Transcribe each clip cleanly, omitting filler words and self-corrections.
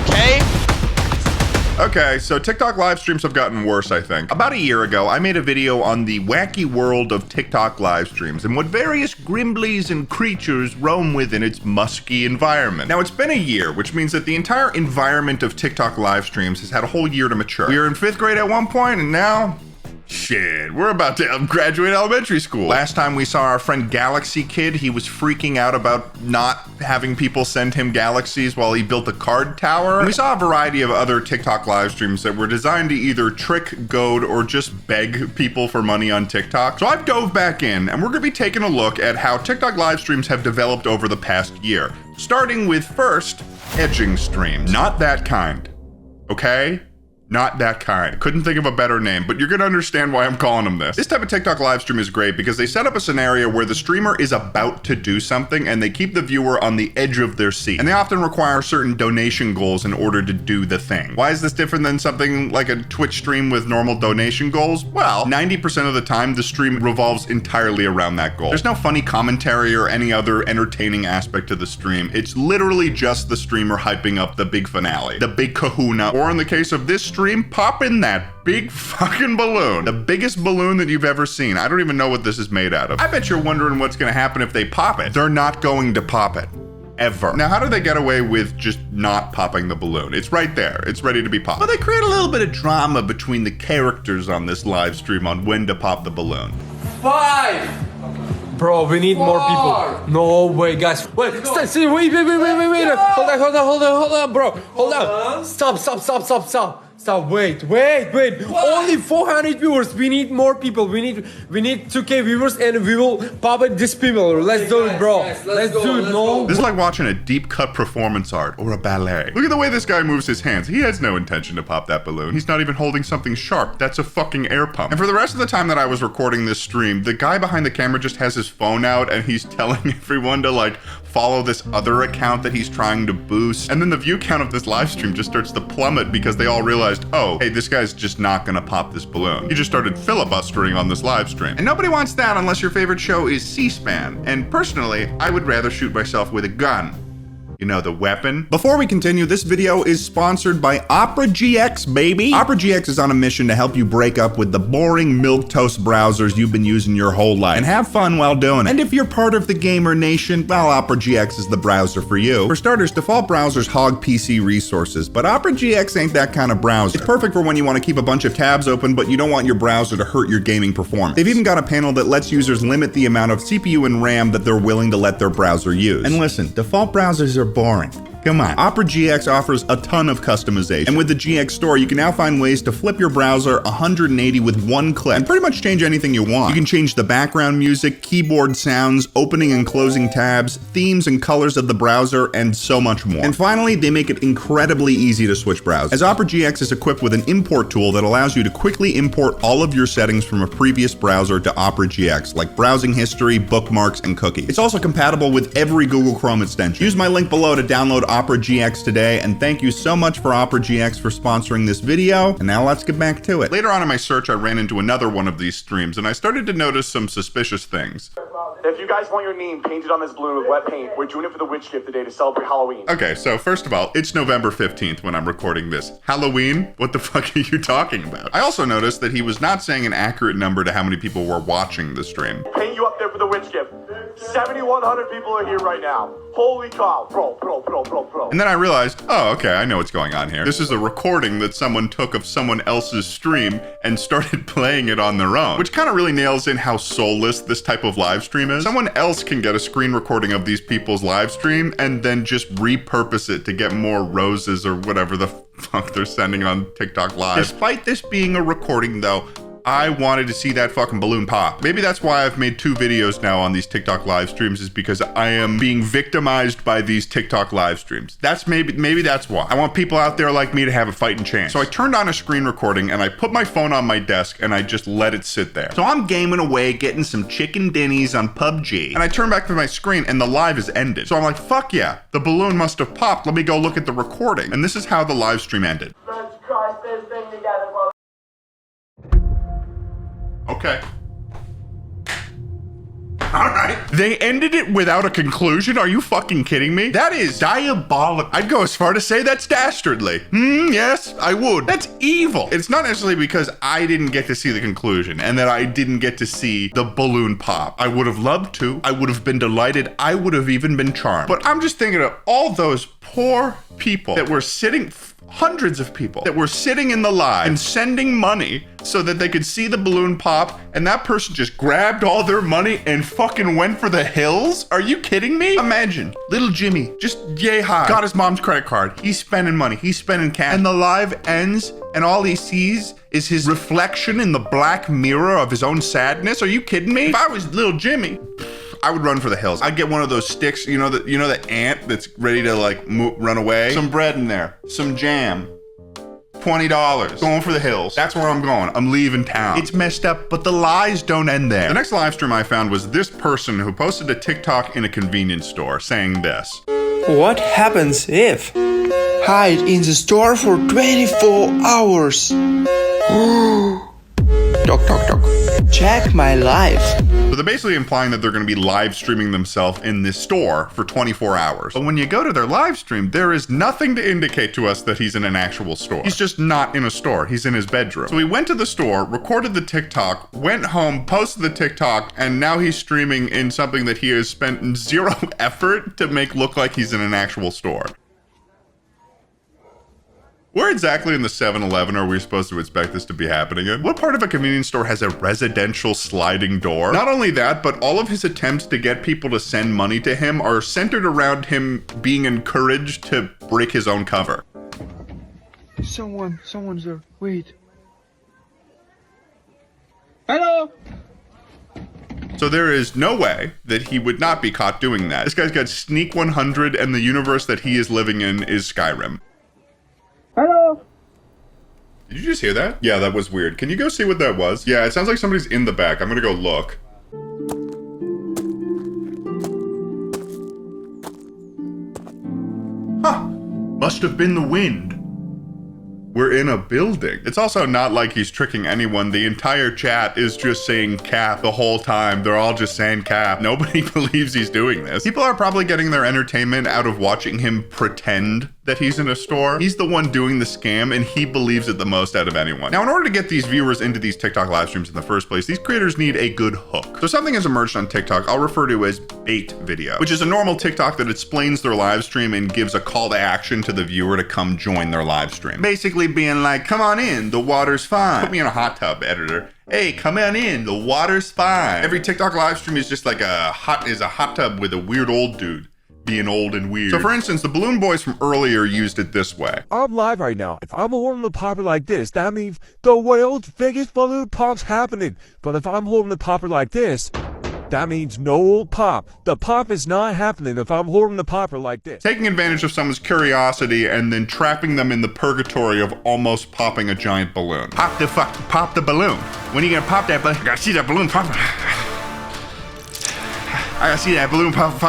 Okay. Okay, so TikTok live streams have gotten worse, I think. About a year ago, I made a video on the wacky world of TikTok live streams and what various grimblies and creatures roam within its musky environment. Now, it's been a year, which means that the entire environment of TikTok live streams has had a whole year to mature. We were in 5th grade at one point, and now... shit, we're about to graduate elementary school. Last time we saw our friend Galaxy Kid, he was freaking out about not having people send him galaxies while he built a card tower. And we saw a variety of other TikTok live streams that were designed to either trick, goad, or just beg people for money on TikTok. So I've dove back in, and we're gonna be taking a look at how TikTok live streams have developed over the past year. Starting with, first, edging streams. Not that kind, okay? Not that kind. Couldn't think of a better name, but you're gonna understand why I'm calling them this. This type of TikTok live stream is great because they set up a scenario where the streamer is about to do something and they keep the viewer on the edge of their seat. And they often require certain donation goals in order to do the thing. Why is this different than something like a Twitch stream with normal donation goals? Well, 90% of the time, the stream revolves entirely around that goal. There's no funny commentary or any other entertaining aspect to the stream. It's literally just the streamer hyping up the big finale, the big kahuna, or in the case of this stream, popping that big fucking balloon. The biggest balloon that you've ever seen. I don't even know what this is made out of. I bet you're wondering what's gonna happen if they pop it. They're not going to pop it. Ever. Now, how do they get away with just not popping the balloon? It's right there. It's ready to be popped. But they create a little bit of drama between the characters on this live stream on when to pop the balloon. 5! Bro, we need more people. No way, guys. Wait, wait. Hold on, bro. Hold on. Stop. Wait. Only 400 viewers. We need more people. We need 2K viewers, and we will pop it this people. Let's do it, bro. Let's do it. No. This is like watching a deep cut performance art or a ballet. Look at the way this guy moves his hands. He has no intention to pop that balloon. He's not even holding something sharp. That's a fucking air pump. And for the rest of the time that I was recording this stream, the guy behind the camera just has his phone out and he's telling everyone to like follow this other account that he's trying to boost. And then the view count of this live stream just starts to plummet because they all realized, oh, hey, this guy's just not gonna pop this balloon. He just started filibustering on this live stream. And nobody wants that unless your favorite show is C-SPAN. And personally, I would rather shoot myself with a gun. You know, the weapon. Before we continue, this video is sponsored by Opera GX, baby. Opera GX is on a mission to help you break up with the boring milquetoast browsers you've been using your whole life and have fun while doing it. And if you're part of the gamer nation, well, Opera GX is the browser for you. For starters, default browsers hog PC resources, but Opera GX ain't that kind of browser. It's perfect for when you want to keep a bunch of tabs open, but you don't want your browser to hurt your gaming performance. They've even got a panel that lets users limit the amount of CPU and RAM that they're willing to let their browser use. And listen, default browsers are boring. Come on. Opera GX offers a ton of customization. And with the GX store, you can now find ways to flip your browser 180 with one click and pretty much change anything you want. You can change the background music, keyboard sounds, opening and closing tabs, themes and colors of the browser, and so much more. And finally, they make it incredibly easy to switch browsers, as Opera GX is equipped with an import tool that allows you to quickly import all of your settings from a previous browser to Opera GX, like browsing history, bookmarks, and cookies. It's also compatible with every Google Chrome extension. Use my link below to download Opera GX today, and thank you so much for Opera GX for sponsoring this video. And now let's get back to it. Later on in my search, I ran into another one of these streams, and I started to notice some suspicious things. If you guys want your name painted on this balloon with wet paint, we're doing it for the witch gift today to celebrate Halloween. Okay, so first of all, it's November 15th when I'm recording this. Halloween? What the fuck are you talking about? I also noticed that he was not saying an accurate number to how many people were watching the stream. Paint you up there for the witch gift. 7,100 people are here right now. Holy cow. Bro. And then I realized, oh, okay, I know what's going on here. This is a recording that someone took of someone else's stream and started playing it on their own, which kind of really nails in how soulless this type of live stream is. Someone else can get a screen recording of these people's live stream and then just repurpose it to get more roses or whatever the fuck they're sending on TikTok Live. Despite this being a recording though, I wanted to see that fucking balloon pop. Maybe that's why I've made 2 videos now on these TikTok live streams, is because I am being victimized by these TikTok live streams. That's maybe that's why. I want people out there like me to have a fighting chance. So I turned on a screen recording and I put my phone on my desk and I just let it sit there. So I'm gaming away, getting some chicken dinnies on PUBG. And I turn back to my screen and the live is ended. So I'm like, fuck yeah, the balloon must have popped. Let me go look at the recording. And this is how the live stream ended. Let's crush this thing together, brother. Okay. All right. They ended it without a conclusion? Are you fucking kidding me? That is diabolical. I'd go as far to say that's dastardly. Yes, I would. That's evil. It's not necessarily because I didn't get to see the conclusion and that I didn't get to see the balloon pop. I would have loved to. I would have been delighted. I would have even been charmed. But I'm just thinking of all those poor people that were sitting, hundreds of people that were sitting in the live and sending money so that they could see the balloon pop, and that person just grabbed all their money and fucking went for the hills? Are you kidding me? Imagine little Jimmy just yay high, got his mom's credit card, he's spending money, he's spending cash, and the live ends and all he sees is his reflection in the black mirror of his own sadness. Are you kidding me? If I was little Jimmy, I would run for the hills. I'd get one of those sticks, you know the ant that's ready to like run away? Some bread in there, some jam, $20, going for the hills. That's where I'm going. I'm leaving town. It's messed up, but the lies don't end there. The next live stream I found was this person who posted a TikTok in a convenience store saying this. What happens if hide in the store for 24 hours? Doc, doc, doc. Check my life. So they're basically implying that they're going to be live streaming themselves in this store for 24 hours. But when you go to their live stream, there is nothing to indicate to us that he's in an actual store. He's just not in a store. He's in his bedroom. So he went to the store, recorded the TikTok, went home, posted the TikTok, and now he's streaming in something that he has spent zero effort to make look like he's in an actual store. Where exactly in the 7-Eleven are we supposed to expect this to be happening in? What part of a convenience store has a residential sliding door? Not only that, but all of his attempts to get people to send money to him are centered around him being encouraged to break his own cover. Someone's there. Wait. Hello? So there is no way that he would not be caught doing that. This guy's got Sneak 100 and the universe that he is living in is Skyrim. Hello? Did you just hear that? Yeah, that was weird. Can you go see what that was? Yeah, it sounds like somebody's in the back. I'm gonna go look. Huh. Must have been the wind. We're in a building. It's also not like he's tricking anyone. The entire chat is just saying cap the whole time. They're all just saying cap. Nobody believes he's doing this. People are probably getting their entertainment out of watching him pretend that he's in a store. He's the one doing the scam and he believes it the most out of anyone. Now, in order to get these viewers into these TikTok live streams in the first place, these creators need a good hook. So something has emerged on TikTok I'll refer to as bait video, which is a normal TikTok that explains their live stream and gives a call to action to the viewer to come join their live stream. Basically being like, come on in, the water's fine. Put me in a hot tub, editor. Hey, come on in, the water's fine. Every TikTok live stream is just like a hot tub with a weird old dude being old and weird. So for instance, the Balloon Boys from earlier used it this way. I'm live right now. If I'm holding the popper like this, that means the world's biggest balloon pop's happening. But if I'm holding the popper like this, that means no pop. The pop is not happening if I'm holding the popper like this. Taking advantage of someone's curiosity and then trapping them in the purgatory of almost popping a giant balloon. Pop the balloon. When are you gonna pop that balloon? I gotta see that balloon pop. I gotta see that balloon pop.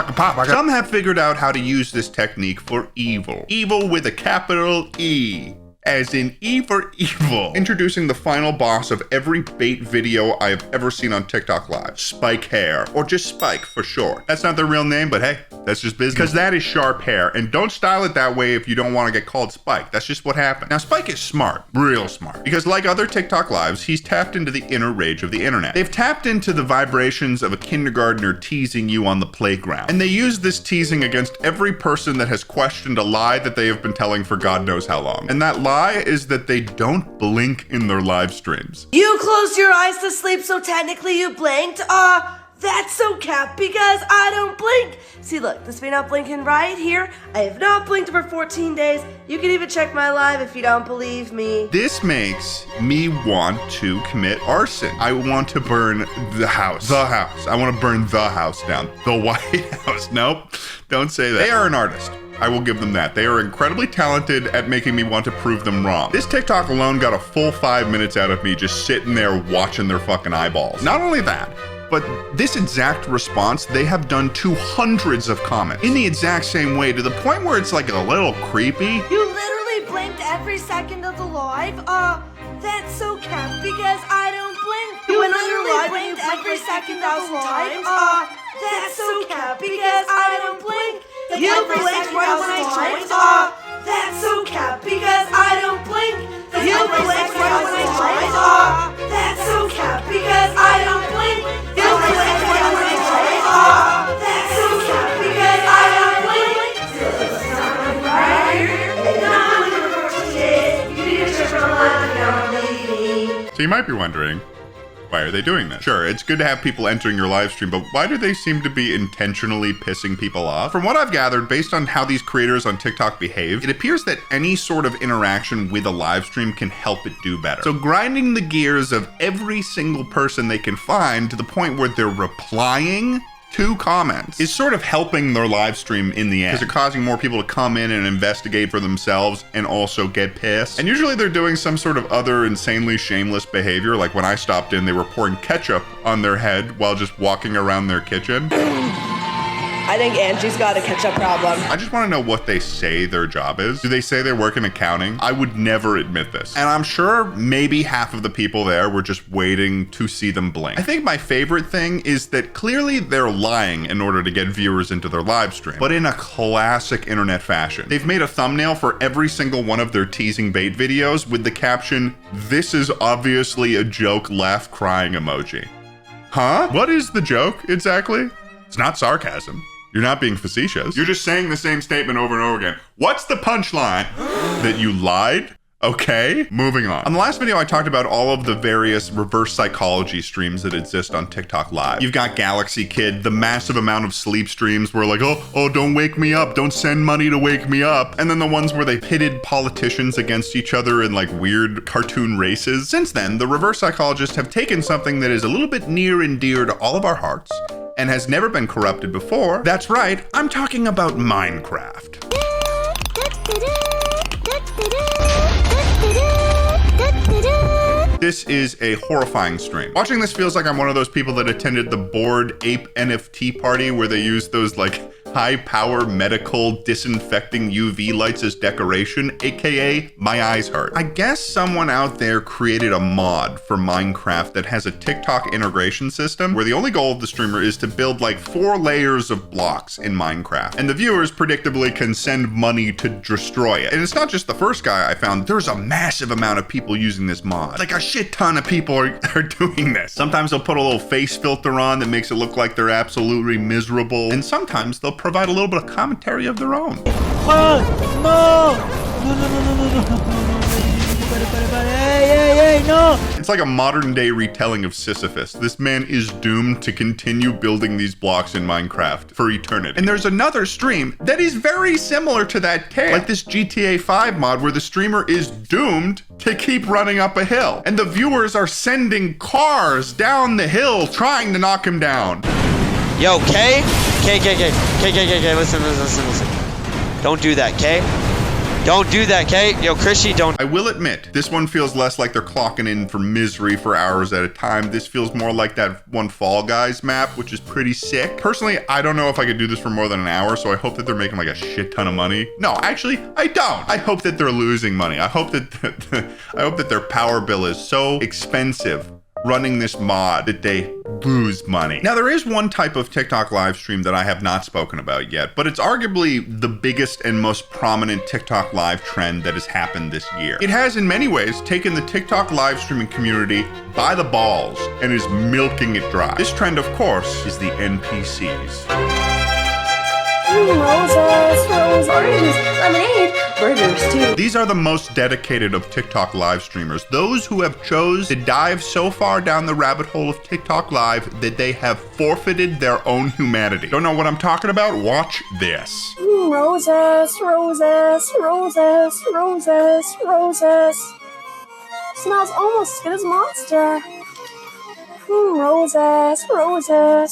Some have figured out how to use this technique for evil. Evil with a capital E. As in E for evil. Introducing the final boss of every bait video I have ever seen on TikTok Live. Spike Hair, or just Spike for short. That's not their real name, but hey, that's just business. Because that is sharp hair, and don't style it that way if you don't want to get called Spike. That's just what happened. Now, Spike is smart, real smart, because like other TikTok Lives, he's tapped into the inner rage of the internet. They've tapped into the vibrations of a kindergartner teasing you on the playground. And they use this teasing against every person that has questioned a lie that they have been telling for God knows how long. And that lie is that they don't blink in their live streams. You closed your eyes to sleep, so technically you blinked? That's so cap because I don't blink. See, look, this me not blinking right here. I have not blinked for 14 days. You can even check my live if you don't believe me. This makes me want to commit arson. I want to burn the house. The house. I want to burn the house down. The White House. Nope, don't say that. They are an artist. I will give them that. They are incredibly talented at making me want to prove them wrong. This TikTok alone got a full 5 minutes out of me just sitting there watching their fucking eyeballs. Not only that, but this exact response they have done to hundreds of comments in the exact same way, to the point where it's like a little creepy. You literally blinked every second of the live? That's so cap because I don't blink. You literally blinked every second of the live? that's so cap because I don't blink. You blinked right when I joined. Aw, that's so cap because I don't blink. You blinked right when I joined. Aw, that's so cap because I don't blink. You blinked right when I joined. Aw, that's so cap because I don't blink. Right here, not for days. You need to turn on now, leaving. So you might be wondering, why are they doing this? Sure, it's good to have people entering your live stream, but why do they seem to be intentionally pissing people off? From what I've gathered, based on how these creators on TikTok behave, it appears that any sort of interaction with a live stream can help it do better. So grinding the gears of every single person they can find to the point where they're replying to comments is sort of helping their live stream in the end, because they're causing more people to come in and investigate for themselves and also get pissed. And usually they're doing some sort of other insanely shameless behavior, like when I stopped in, they were pouring ketchup on their head while just walking around their kitchen. I think Angie's got a ketchup problem. I just want to know what they say their job is. Do they say they work in accounting? I would never admit this. And I'm sure maybe half of the people there were just waiting to see them blink. I think my favorite thing is that clearly they're lying in order to get viewers into their live stream, but in a classic internet fashion. They've made a thumbnail for every single one of their teasing bait videos with the caption, "This is obviously a joke, laugh crying emoji." Huh? What is the joke exactly? It's not sarcasm. You're not being facetious. You're just saying the same statement over and over again. What's the punchline? That you lied? Okay, moving on. On the last video, I talked about all of the various reverse psychology streams that exist on TikTok Live. You've got Galaxy Kid, the massive amount of sleep streams where like, oh, don't wake me up. Don't send money to wake me up. And then the ones where they pitted politicians against each other in like weird cartoon races. Since then, the reverse psychologists have taken something that is a little bit near and dear to all of our hearts and has never been corrupted before. That's right, I'm talking about Minecraft. This is a horrifying stream. Watching this feels like I'm one of those people that attended the Bored Ape NFT party where they use those like high-power medical disinfecting UV lights as decoration, aka my eyes hurt. I guess someone out there created a mod for Minecraft that has a TikTok integration system where the only goal of the streamer is to build like 4 layers of blocks in Minecraft, and the viewers predictably can send money to destroy it. And it's not just the first guy I found. There's a massive amount of people using this mod. Like a shit ton of people are doing this. Sometimes they'll put a little face filter on that makes it look like they're absolutely miserable, and sometimes they'll provide a little bit of commentary of their own. It's like a modern day retelling of Sisyphus. This man is doomed to continue building these blocks in Minecraft for eternity. And there's another stream that is very similar to that tale, like this GTA 5 mod where the streamer is doomed to keep running up a hill, and the viewers are sending cars down the hill trying to knock him down. Yo, K, listen. Don't do that, K. Don't do that, K. Yo, Chrissy, don't. I will admit, this one feels less like they're clocking in for misery for hours at a time. This feels more like that one Fall Guys map, which is pretty sick. Personally, I don't know if I could do this for more than an hour, so I hope that they're making like a shit ton of money. No, actually, I don't. I hope that they're losing money. I hope that their power bill is so expensive running this mod that they lose money. Now, there is one type of TikTok live stream that I have not spoken about yet, but it's arguably the biggest and most prominent TikTok live trend that has happened this year. It has in many ways taken the TikTok live streaming community by the balls and is milking it dry. This trend, of course, is the NPCs. Roses, oranges, lemonade, burgers too. These are the most dedicated of TikTok live streamers. Those who have chose to dive so far down the rabbit hole of TikTok live that they have forfeited their own humanity. Don't know what I'm talking about? Watch this. Roses, roses. Smells almost as good as Monster. Roses.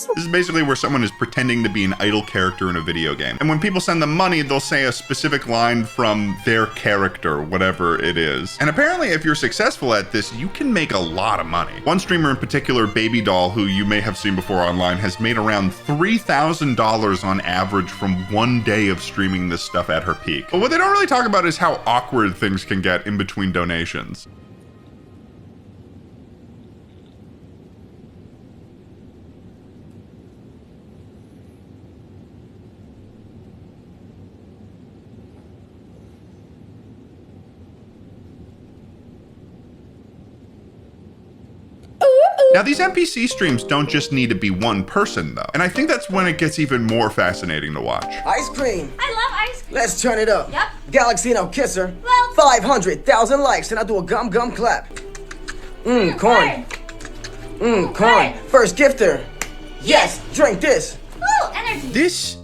This is basically where someone is pretending to be an idle character in a video game. And when people send them money, they'll say a specific line from their character, whatever it is. And apparently, if you're successful at this, you can make a lot of money. One streamer in particular, Baby Doll, who you may have seen before online, has made around $3,000 on average from one day of streaming this stuff at her peak. But what they don't really talk about is how awkward things can get in between donations. Now, these NPC streams don't just need to be one person, though. And I think that's when it gets even more fascinating to watch. Ice cream. I love ice cream. Let's turn it up. Yep. Galaxy no kisser. Well, 500,000 likes, and I do a gum clap. Corn. Corn. First gifter. Yes, drink this. Ooh, energy. This,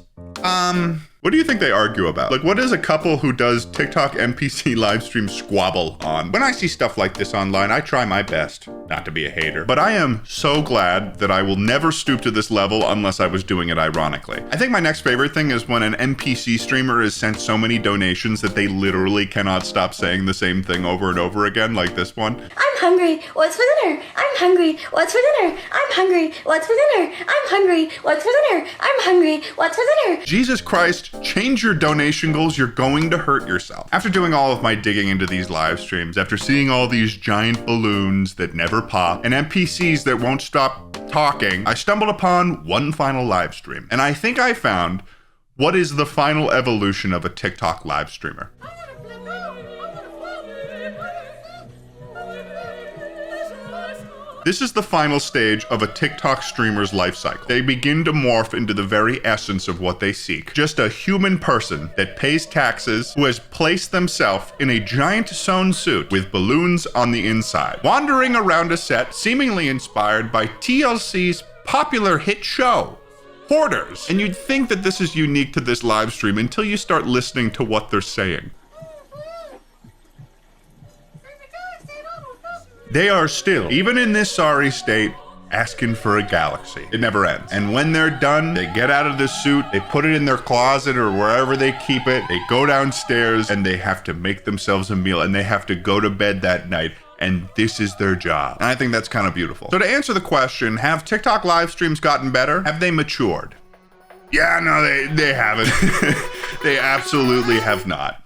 what do you think they argue about? Like, what is a couple who does TikTok NPC live stream squabble on? When I see stuff like this online, I try my best not to be a hater, but I am so glad that I will never stoop to this level unless I was doing it ironically. I think my next favorite thing is when an NPC streamer is sent so many donations that they literally cannot stop saying the same thing over and over again, like this one. I'm hungry. What's for dinner? I'm hungry. What's for dinner? I'm hungry. What's for dinner? I'm hungry. What's for dinner? I'm hungry. What's for dinner? Jesus Christ, change your donation goals. You're going to hurt yourself. After doing all of my digging into these live streams, after seeing all these giant balloons that never pop and NPCs that won't stop talking, I stumbled upon one final live stream. And I think I found what is the final evolution of a TikTok live streamer. This is the final stage of a TikTok streamer's life cycle. They begin to morph into the very essence of what they seek. Just a human person that pays taxes, who has placed themselves in a giant sewn suit with balloons on the inside, wandering around a set seemingly inspired by TLC's popular hit show, Hoarders. And you'd think that this is unique to this live stream until you start listening to what they're saying. They are still, even in this sorry state, asking for a galaxy. It never ends. And when they're done, they get out of the suit, they put it in their closet or wherever they keep it, they go downstairs and they have to make themselves a meal and they have to go to bed that night. And this is their job. And I think that's kind of beautiful. So to answer the question, have TikTok live streams gotten better? Have they matured? Yeah, no, they haven't. They absolutely have not.